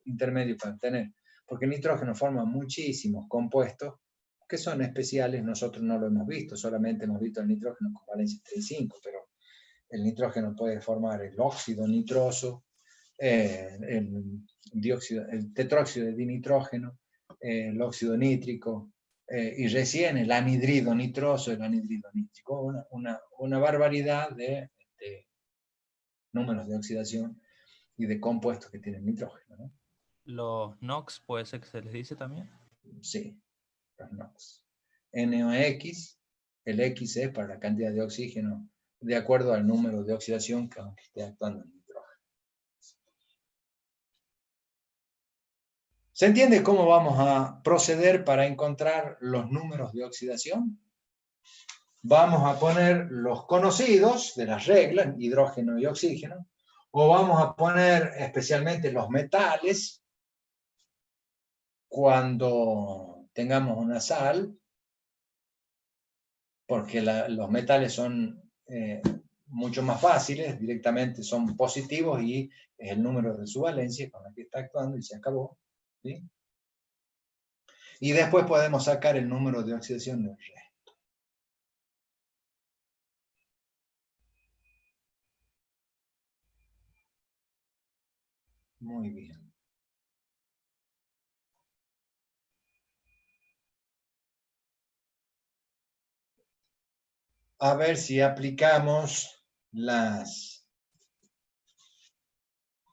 intermedio para tener, porque el nitrógeno forma muchísimos compuestos que son especiales. Nosotros no lo hemos visto, solamente hemos visto el nitrógeno con valencia 3 y 5, pero el nitrógeno puede formar el óxido nitroso, el tetróxido de dinitrógeno, el óxido nítrico, y recién el anhidrido nitroso, el anhidrido nítrico, una barbaridad de números de oxidación y de compuestos que tienen nitrógeno, ¿no? ¿Los NOx puede ser que se les dice también? Sí, los NOx. NOx, el X es para la cantidad de oxígeno de acuerdo al número de oxidación que esté actuando el nitrógeno. ¿Se entiende cómo vamos a proceder para encontrar los números de oxidación? Vamos a poner los conocidos de las reglas, hidrógeno y oxígeno, o vamos a poner especialmente los metales cuando tengamos una sal, porque los metales son mucho más fáciles, directamente son positivos y es el número de su valencia con la que está actuando y se acabó, ¿sí? Y después podemos sacar el número de oxidación del resto. Muy bien. A ver si aplicamos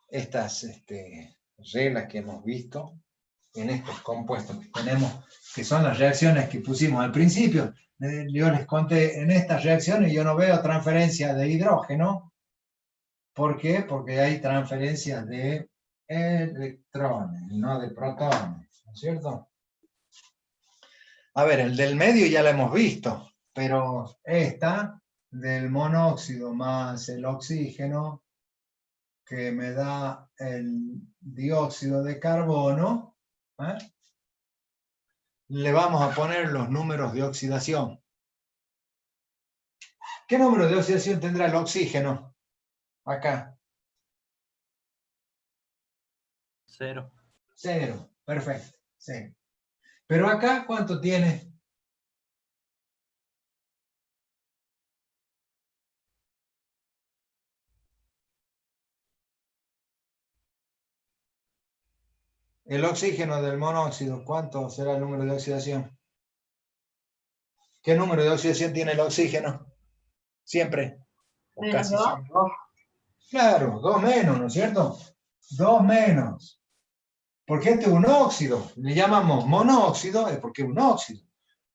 estas reglas que hemos visto en estos compuestos que tenemos, que son las reacciones que pusimos al principio. Yo les conté, en estas reacciones yo no veo transferencia de hidrógeno. ¿Por qué? Porque hay transferencias de electrones, no de protones, ¿no es cierto? A ver, el del medio ya lo hemos visto, pero esta del monóxido más el oxígeno, que me da el dióxido de carbono, le vamos a poner los números de oxidación. ¿Qué número de oxidación tendrá el oxígeno? Acá. 0. 0, perfecto, 0. Pero acá, ¿cuánto tiene? El oxígeno del monóxido, ¿cuánto será el número de oxidación? ¿Qué número de oxidación tiene el oxígeno? Siempre. O Menos casi 2. siempre. Claro, 2 menos, ¿no es cierto? 2 menos. Porque este es un óxido. Le llamamos monóxido, es porque es un óxido.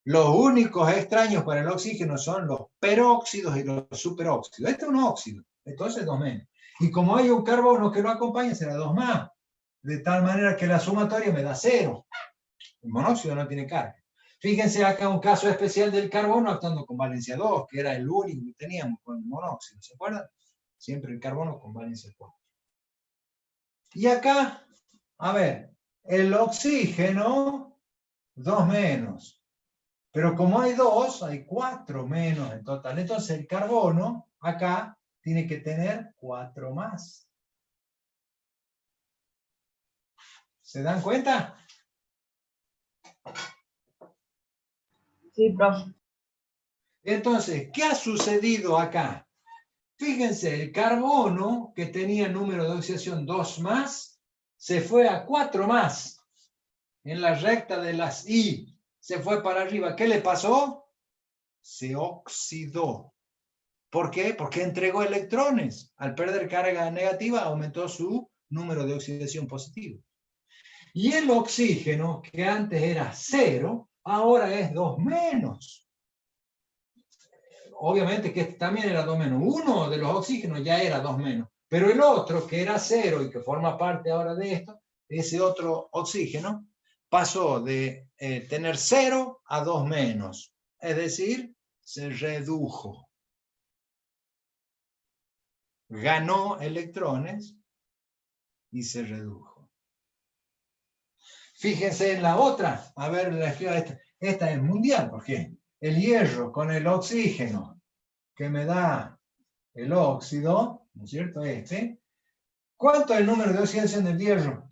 Los únicos extraños para el oxígeno son los peróxidos y los superóxidos. Este es un óxido, entonces 2 menos. Y como hay un carbono que lo acompaña, será 2 más. De tal manera que la sumatoria me da 0. El monóxido no tiene carga. Fíjense acá un caso especial del carbono actuando con valencia 2, que era el único que teníamos con el monóxido, ¿se acuerdan? Siempre el carbono con valencia 4. Y acá, a ver, el oxígeno, 2 menos. Pero como hay 2, hay 4 menos en total. Entonces el carbono, acá, tiene que tener 4 más. ¿Se dan cuenta? Sí, profe. Entonces, ¿qué ha sucedido acá? Fíjense, el carbono, que tenía número de oxidación 2 más, se fue a 4 más. En la recta de las I, se fue para arriba. ¿Qué le pasó? Se oxidó. ¿Por qué? Porque entregó electrones. Al perder carga negativa, aumentó su número de oxidación positivo. Y el oxígeno, que antes era 0, ahora es 2 menos. Obviamente que este también era 2 menos. Uno de los oxígenos ya era 2 menos. Pero el otro, que era 0 y que forma parte ahora de esto, ese otro oxígeno, pasó de tener 0 a 2 menos. Es decir, se redujo. Ganó electrones y se redujo. Fíjense en la otra. A ver, esta es mundial, porque el hierro con el oxígeno que me da el óxido, ¿no es cierto? ¿Cuánto es el número de oxidación del hierro?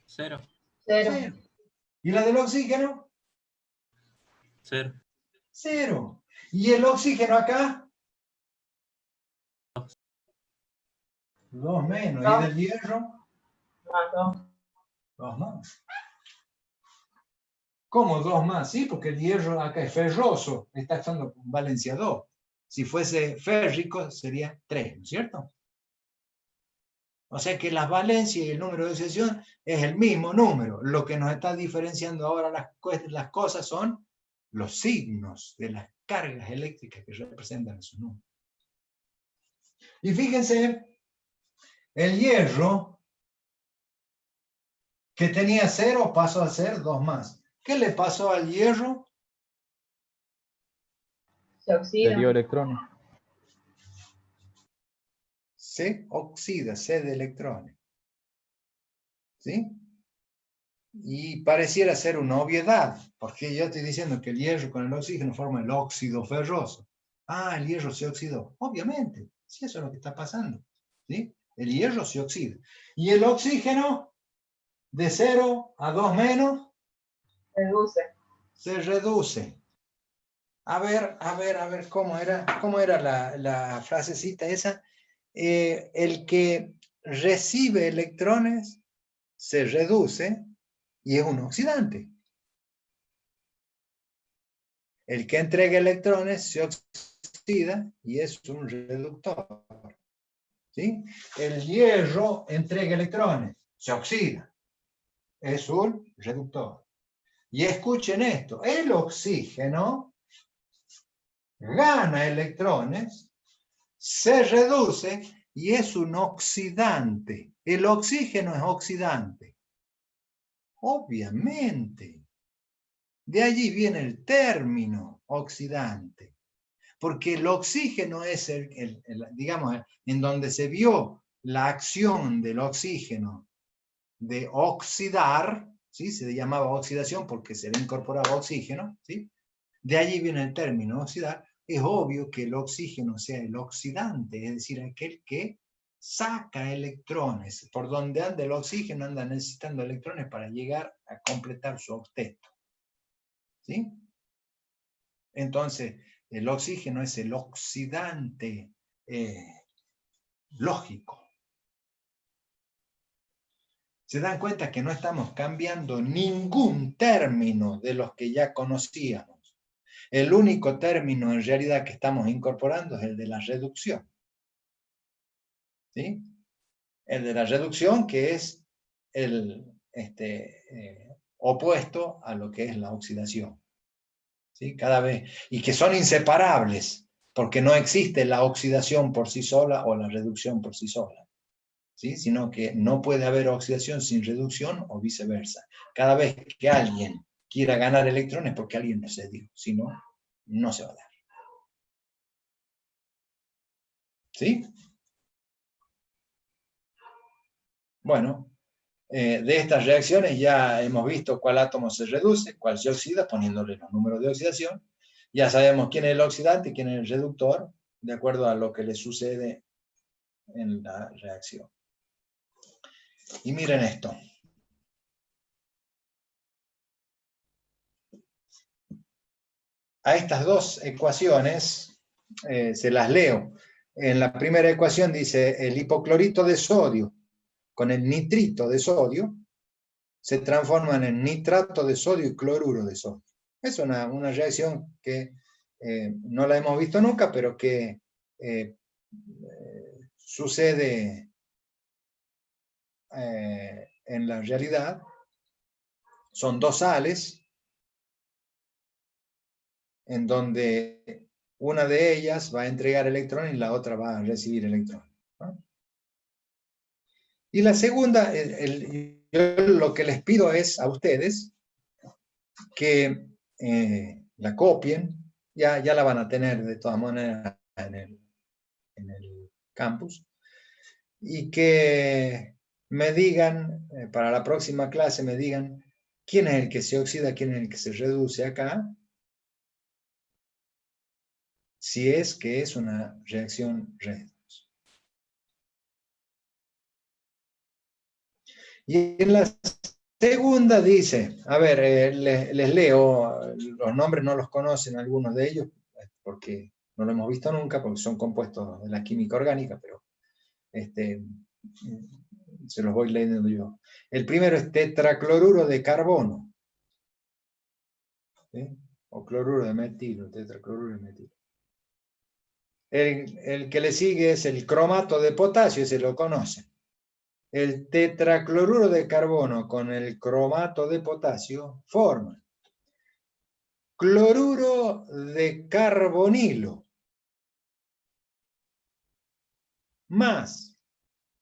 0. 0. 0. ¿Y la del oxígeno? 0. 0. ¿Y el oxígeno acá? 2 menos. ¿Y del hierro? Más 2. 2 más. ¿Cómo 2 más? Sí, porque el hierro acá es ferroso, está actuando con valencia 2. Si fuese férrico sería 3, ¿no es cierto? O sea que las valencias y el número de oxidación es el mismo número. Lo que nos está diferenciando ahora las cosas son los signos de las cargas eléctricas que representan esos números. Y fíjense, el hierro que tenía 0 pasó a ser 2 más. ¿Qué le pasó al hierro? Se oxida. Perdió electrones. Se oxida, C de electrones. ¿Sí? Y pareciera ser una obviedad, porque yo estoy diciendo que el hierro con el oxígeno forma el óxido ferroso. Ah, el hierro se oxidó. Obviamente, sí, eso es lo que está pasando. ¿Sí? El hierro se oxida. Y el oxígeno, de 0 a 2 menos, Reduce. se reduce. A ver, ¿cómo era la frasecita esa? El que recibe electrones se reduce y es un oxidante. El que entrega electrones se oxida y es un reductor. ¿Sí? El hierro entrega electrones, se oxida, es un reductor. Y escuchen esto, el oxígeno gana electrones, se reduce y es un oxidante. El oxígeno es oxidante. Obviamente. De allí viene el término oxidante. Porque el oxígeno es digamos, en donde se vio la acción del oxígeno de oxidar, ¿sí? Se le llamaba oxidación porque se le incorporaba oxígeno, ¿sí? De allí viene el término oxidar. Es obvio que el oxígeno sea el oxidante, es decir, aquel que saca electrones. Por donde anda el oxígeno anda necesitando electrones para llegar a completar su octeto. ¿Sí? Entonces, el oxígeno es el oxidante lógico. Se dan cuenta que no estamos cambiando ningún término de los que ya conocíamos. El único término en realidad que estamos incorporando es el de la reducción. ¿Sí? El de la reducción, que es el opuesto a lo que es la oxidación. ¿Sí? Cada vez, y que son inseparables, porque no existe la oxidación por sí sola o la reducción por sí sola. ¿sí? Sino que no puede haber oxidación sin reducción o viceversa. Cada vez que alguien quiera ganar electrones porque alguien lo cedió, si no, no se va a dar. ¿Sí? Bueno, de estas reacciones ya hemos visto cuál átomo se reduce, cuál se oxida, poniéndole los números de oxidación. Ya sabemos quién es el oxidante y quién es el reductor, de acuerdo a lo que le sucede en la reacción. Y miren esto. A estas dos ecuaciones se las leo. En la primera ecuación dice el hipoclorito de sodio con el nitrito de sodio se transforman en nitrato de sodio y cloruro de sodio. Es una reacción que no la hemos visto nunca, pero que sucede en la realidad. Son dos sales en donde una de ellas va a entregar electrones y la otra va a recibir electrones, ¿no? Y la segunda, yo lo que les pido es a ustedes que la copien, ya la van a tener de todas maneras en el campus, y que me digan, para la próxima clase me digan quién es el que se oxida, quién es el que se reduce acá, si es que es una reacción redox. Y en la segunda dice, a ver, les leo, los nombres no los conocen algunos de ellos, porque no lo hemos visto nunca, porque son compuestos de la química orgánica, pero se los voy leyendo yo. El primero es tetracloruro de carbono, ¿sí? O cloruro de metilo, tetracloruro de metilo. El que le sigue es el cromato de potasio, ese lo conocen. El tetracloruro de carbono con el cromato de potasio forman cloruro de carbonilo más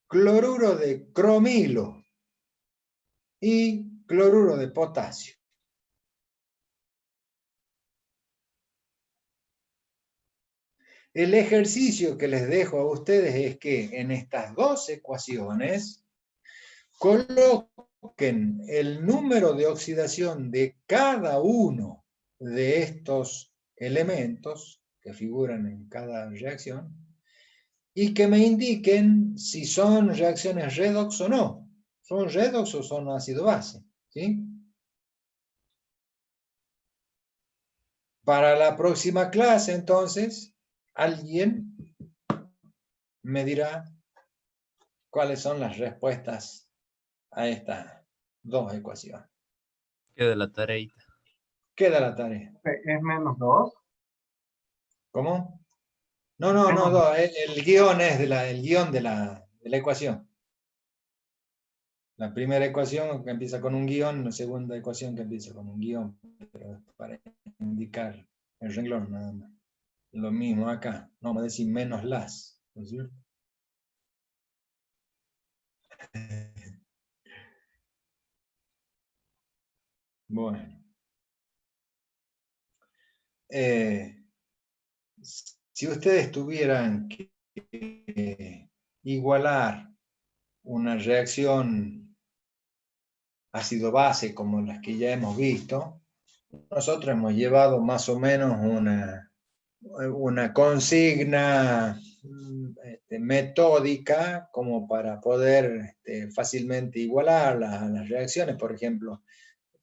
cloruro de cromilo y cloruro de potasio. El ejercicio que les dejo a ustedes es que en estas dos ecuaciones coloquen el número de oxidación de cada uno de estos elementos que figuran en cada reacción y que me indiquen si son reacciones redox o no. ¿Son redox o son ácido-base? ¿Sí? Para la próxima clase, entonces, alguien me dirá cuáles son las respuestas a estas dos ecuaciones. Queda la tareita. Queda la tarea. ¿Es -2? ¿Cómo? No, 2. El guión es el guión de la ecuación. La primera ecuación que empieza con un guión, la segunda ecuación que empieza con un guión, pero para indicar el renglón nada más. Lo mismo acá, no vamos a decir menos las, ¿no es cierto? Bueno. Si ustedes tuvieran que igualar una reacción ácido-base como las que ya hemos visto, nosotros hemos llevado más o menos una consigna metódica como para poder fácilmente igualar las reacciones. Por ejemplo,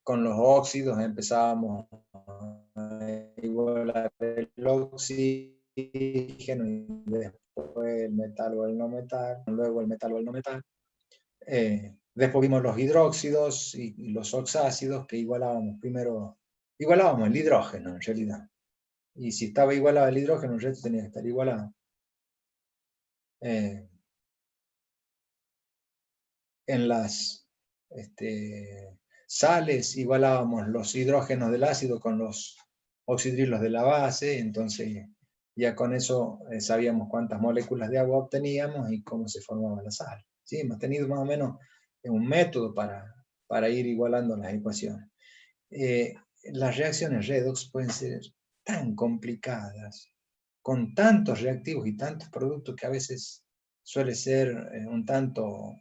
con los óxidos empezábamos a igualar el oxígeno y después el metal o el no metal, luego el metal o el no metal. Después vimos los hidróxidos y los oxácidos que igualábamos primero, igualábamos el hidrógeno en realidad. Y si estaba igualado el hidrógeno, el resto tenía que estar igualado. En las sales igualábamos los hidrógenos del ácido con los oxidrilos de la base, entonces ya con eso sabíamos cuántas moléculas de agua obteníamos y cómo se formaba la sal, ¿sí? ¿sí? Hemos tenido más o menos un método para ir igualando las ecuaciones. Las reacciones redox pueden ser tan complicadas, con tantos reactivos y tantos productos que a veces suele ser un tanto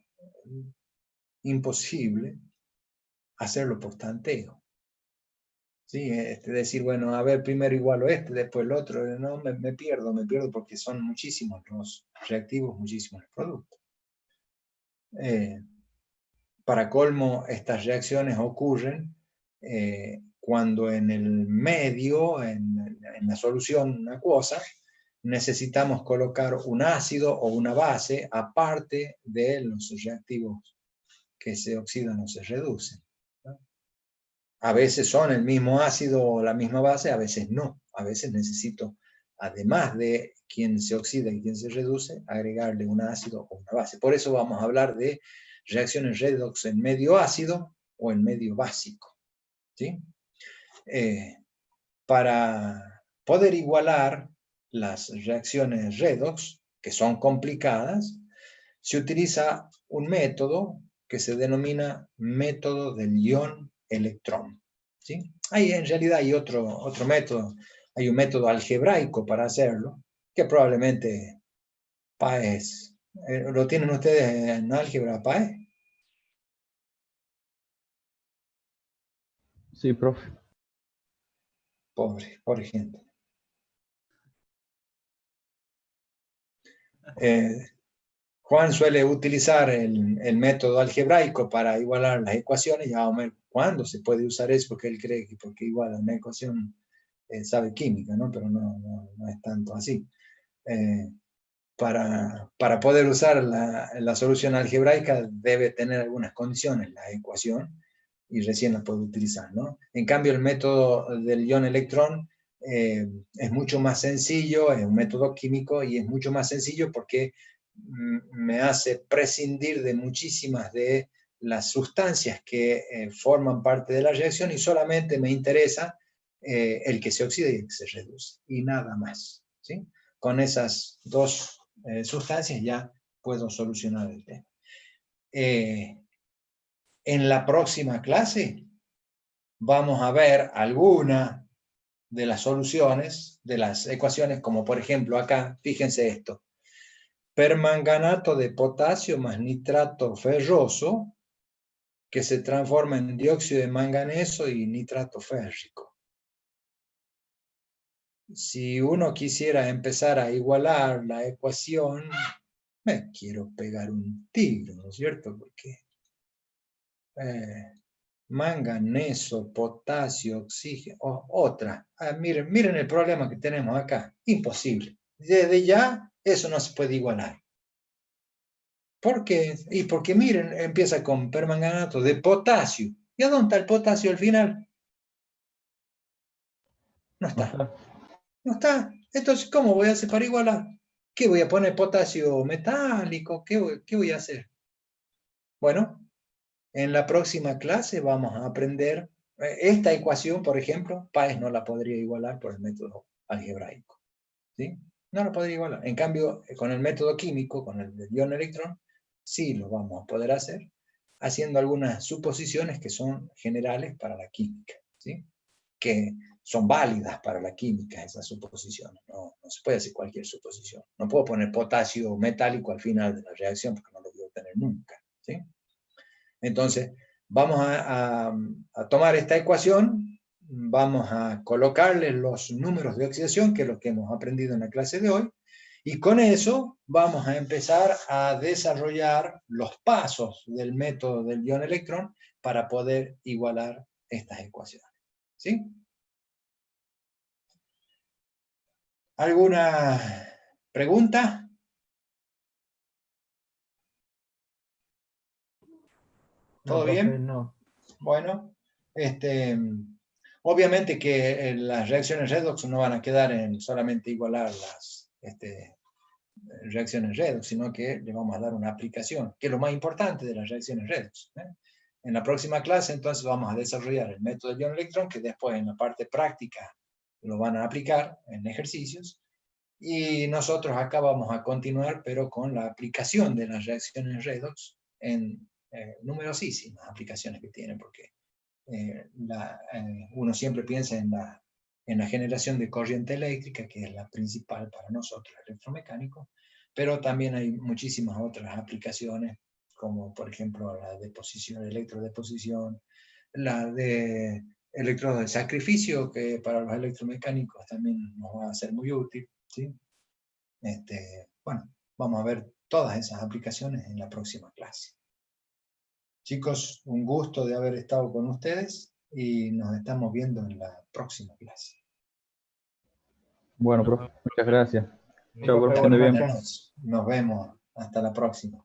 imposible hacerlo por tanteo. ¿Sí? Decir, bueno, a ver, primero igualo después el otro, no, me pierdo porque son muchísimos los reactivos, muchísimos los productos. Para colmo, estas reacciones ocurren cuando en el medio, en la solución acuosa, necesitamos colocar un ácido o una base aparte de los reactivos que se oxidan o se reducen, ¿no? A veces son el mismo ácido o la misma base, a veces no. A veces necesito, además de quien se oxida y quien se reduce, agregarle un ácido o una base. Por eso vamos a hablar de reacciones redox en medio ácido o en medio básico, ¿sí? Para poder igualar las reacciones redox, que son complicadas, se utiliza un método que se denomina método del ion-electrón, ¿sí? En realidad hay otro método, hay un método algebraico para hacerlo, que probablemente Páez, ¿lo tienen ustedes en álgebra, Páez? Sí, profe. Pobre gente. Juan suele utilizar el método algebraico para igualar las ecuaciones, ya vamos a ver cuándo se puede usar eso, porque él cree que porque iguala una ecuación sabe química, ¿no? Pero no es tanto así. Para poder usar la solución algebraica debe tener algunas condiciones la ecuación y recién la puede utilizar, ¿no? En cambio, el método del ion-electrón es mucho más sencillo, es un método químico y es mucho más sencillo porque me hace prescindir de muchísimas de las sustancias que forman parte de la reacción y solamente me interesa el que se oxida y el que se reduce, y nada más, ¿sí? Con esas dos sustancias ya puedo solucionar el tema. En la próxima clase vamos a ver alguna de las soluciones de las ecuaciones, como por ejemplo acá, fíjense esto: permanganato de potasio más nitrato ferroso que se transforma en dióxido de manganeso y nitrato férrico. Si uno quisiera empezar a igualar la ecuación, me quiero pegar un tiro, ¿no es cierto? Porque manganeso, potasio, oxígeno, otra. Miren el problema que tenemos acá. Imposible. Desde ya, eso no se puede igualar. ¿Por qué? Y porque miren, empieza con permanganato de potasio. ¿Y a dónde está el potasio al final? No está. No está. Entonces, ¿cómo voy a hacer para igualar? ¿Qué voy a poner? ¿Potasio metálico? ¿Qué voy a hacer? Bueno, en la próxima clase vamos a aprender esta ecuación, por ejemplo. Páez no la podría igualar por el método algebraico, ¿sí? No lo podría igualar. En cambio, con el método químico, con el ion-electrón, sí lo vamos a poder hacer, haciendo algunas suposiciones que son generales para la química, ¿sí? Que son válidas para la química esas suposiciones. No se puede hacer cualquier suposición. No puedo poner potasio metálico al final de la reacción porque no lo voy a obtener nunca, ¿sí? Entonces, vamos a tomar esta ecuación, vamos a colocarle los números de oxidación, que es lo que hemos aprendido en la clase de hoy, y con eso vamos a empezar a desarrollar los pasos del método del ion-electrón para poder igualar estas ecuaciones, ¿sí? ¿Alguna pregunta? ¿Todo No, profe, bien? no. Bueno, obviamente que las reacciones redox no van a quedar en solamente igualar las reacciones redox, sino que le vamos a dar una aplicación, que es lo más importante de las reacciones redox, ¿eh? En la próxima clase, entonces, vamos a desarrollar el método de ion-electrón, que después en la parte práctica lo van a aplicar en ejercicios, Y nosotros acá vamos a continuar, pero con la aplicación de las reacciones redox en numerosísimas aplicaciones que tienen, porque uno siempre piensa en la generación de corriente eléctrica, que es la principal para nosotros, electromecánicos, pero también hay muchísimas otras aplicaciones, como por ejemplo la deposición, electrodeposición, la de electrodos de sacrificio, que para los electromecánicos también nos va a ser muy útil, ¿sí? Bueno, vamos a ver todas esas aplicaciones en la próxima clase. Chicos, un gusto de haber estado con ustedes y nos estamos viendo en la próxima clase. Bueno, profe, muchas gracias. Bien. Chao, Profe, profe, ande buenas bien. noches. Nos vemos. Hasta la próxima.